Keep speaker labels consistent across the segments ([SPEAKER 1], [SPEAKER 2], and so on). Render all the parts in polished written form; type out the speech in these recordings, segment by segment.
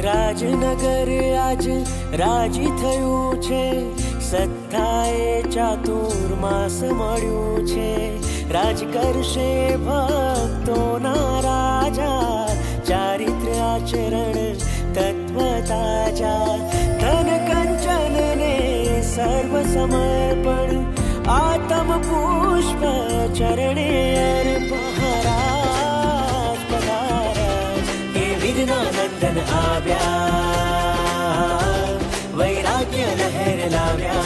[SPEAKER 1] રાજનગર આજ રાજી થયું છે, સત્તાએ ચાતુર્માસ મળ્યું છે. રાજ કરશે ભક્તોના રાજા, ચારિત્ર આચરણ તત્વ તાજા. ધન કંચન ને સર્વ સમર્પણ, આત્મ પુષ્પ ચરણે અર્પણ. હે વિઘ્નાનંદન આવ્યા, વૈરાગ્ય લહેર લાવ્યા.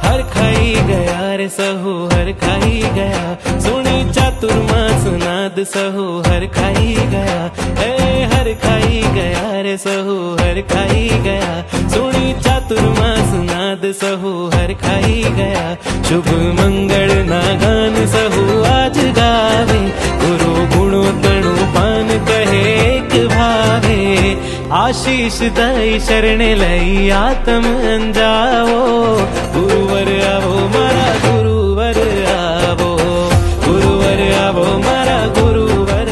[SPEAKER 2] हर खाई गया रे सहु हर खाई गया, सुनी चातुर्मास नाद सहु हर खाई गया. हे हर खाई गया रे सहु हर खाई ગયા, સુણી ચાતુર્માસ નાદ સહુ હર ખાઈ ગયા. શુભ મંગળ ના ગાન સહુ આજ ગાવે, ગુરુ ગુણો તણુ પાન કહે એક ભાવે. આશીષ દઈ શરણે લઈ આત્મ અંજાવો, ગુરુવર આવો મારા ગુરુવર આવો, ગુરુવર આવો મારા ગુરુવર.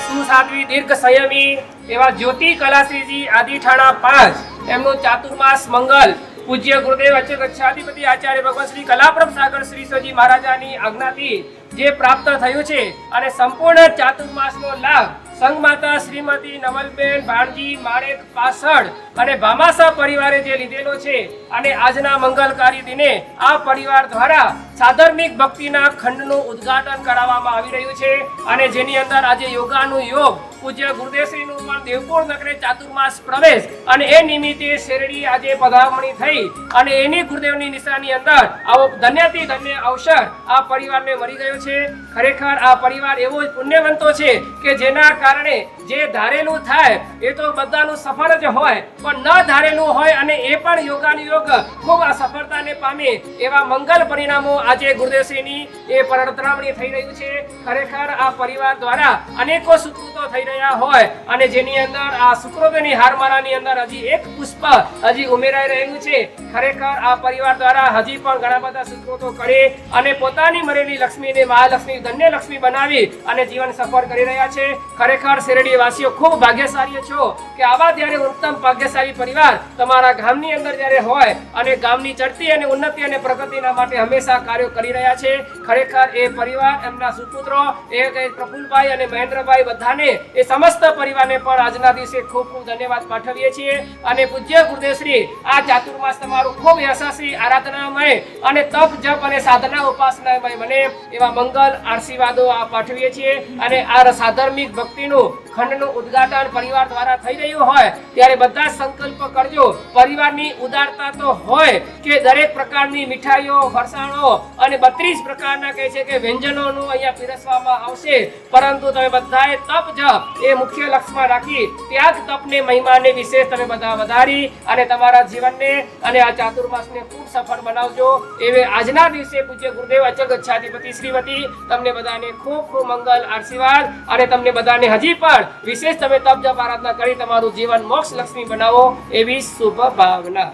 [SPEAKER 3] સુસાધ્વી દીર્ઘ સંયમી એવા જ્યોતિ કલાશ્રીજી આદિઠાણા 5 એમનું ચાતુર્માસ મંગલ પૂજ્ય ગુરુદેવ અચકચ્છાધિપતિ આચાર્ય ભગવાન શ્રી કલાપ્રભ સાગર શ્રી સજી મહારાજાની આજ્ઞાથી જે પ્રાપ્ત થયું છે અને સંપૂર્ણ ચાતુર્માસનો લાભ સંઘ માતા શ્રીમતી નવલબેન ભાણજી માણેક પાસડ અને ભામાસા પરિવારે જે લીધેલો છે, અને આજના મંગલકારી દિને આ પરિવાર દ્વારા સાધર્મિક ભક્તિના ખંડનું ઉદ્ઘાટન કરાવવામાં આવી રહ્યું છે. અને જેની અંદર આજે યોગાનું યોગ પૂજ્ય ગુરુદેવશ્રીનું પણ દેવપુર નગરે ચાતુર્માસ પ્રવેશ, અને એ નિમિત્તે શેરડી આજે પધરામણી થઈ, અને એની ગુરુદેવની નિશાની અંદર આવો ધન્યથી ધન્ય અવસર આ પરિવારને મળી ગયો છે. ખરેખર આ પરિવાર એવો જ પુણ્યવંતો છે કે જેના કારણે જે ધારેલું થાય એ તો બધાનું સફળ જ હોય, પણ ન ધારેલું હોય અને એ પણ યોગાનું યોગ ખૂબ આ સફળતાને પામે એવા મંગલ પરિણામો આજે ગુરુદેવશ્રીની એ પધરામણી થઈ રહ્યું છે. ખરેખર આ પરિવાર દ્વારા અનેકો સુકૃતો થઈ રહ્યા હોય, અને જેની અંદર આ સુકૃતોની હારમાળાની અંદર હજી એક પુષ્પ હજી ઉમેરાઈ રહ્યું છે. ખરેખર આ પરિવાર દ્વારા હજી પણ ઘણા બધા સુકૃતો કરી અને પોતાની મરેલી લક્ષ્મીને મહાલક્ષ્મી ધન્ય લક્ષ્મી બનાવી અને જીવન સફળ કરી રહ્યા છે. ખરેખર શેરડી વાસીઓ ખૂબ ભાગ્યશાળી છો કે આવા જ્યારે ઉત્તમ ભાગ્યશાળી પરિવાર તમારા ગામની અંદર જ્યારે હોય અને ગામની ચડતી અને ઉન્નતિ અને પ્રગતિના માટે હંમેશા કાર્યો કરી રહ્યા છે. ખરેખર એ પરિવાર એમના સુપુત્રો એ પ્રફુલભાઈ અને મહેન્દ્રભાઈ બધાને એ સમસ્ત પરિવારને પણ આજના દિવસે ખૂબ ખૂબ ધન્યવાદ પાઠવીએ છીએ. અને પૂજ્ય ગુરુદેવશ્રી આ ચાતુર્માસ તમારું ખૂબ યશસ્વી આરાધનામય અને તપ જપ અને સાધના ઉપાસનામય મને એવા મંગલ આશીર્વાદો આ પાઠવીએ છીએ. અને આ સાધર્મિક ભક્તિનું ખંડનું ઉદ્ઘાટન પરિવાર દ્વારા થઈ રહ્યું હોય ત્યારે બધા સંકલ્પ કરજો. પરિવારની ઉદારતા તો હોય કે દરેક પ્રકારની મીઠાઈઓ ફરસાણો અને 32 પ્રકારના કહે છે કે વ્યંજનોનું અહીંયા પીરસવામાં આવશે, પરંતુ તમે બધાએ તપ જપ એ મુખ્ય લક્ષ્યમાં રાખી ત્યાગ તપને મહિમાને વિશેષ તમે બધા વધારી અને તમારા જીવનને અને આ ચાતુર્માસને ખૂબ સફળ બનાવજો. એવે આજના દિવસે પૂજ્ય ગુરુદેવ અચકચ્છાધિપતિ શ્રીમતી તમને બધાને ખૂબ ખૂબ મંગલ આશીર્વાદ, અને તમને બધાને હજી પણ વિશેષ તમે તપ જપ આરાધના કરી તમારું જીવન મોક્ષ લક્ષ્મી બનાવો એવી શુભ ભાવના.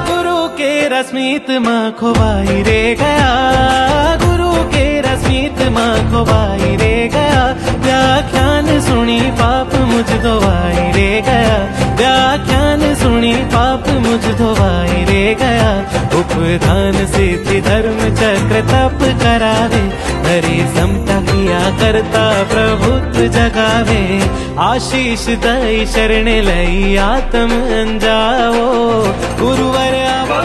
[SPEAKER 2] गुरु के रश्मित माँ खोवाई रे गया, गुरु के रश्मित माँ खोवाई रे गया. व्याख्यान सुनी पाप मुझ धोवाई रे गया, व्याख्यान सुनी पाप मुझ धोवाई रे गया. उपधान सिद्धि धर्म चक्र तप करावे, हरि समता किया करता प्रभुत्व जगावे. आशीष दई शरण लई आत्म अंजावो, गुरुवर आવો.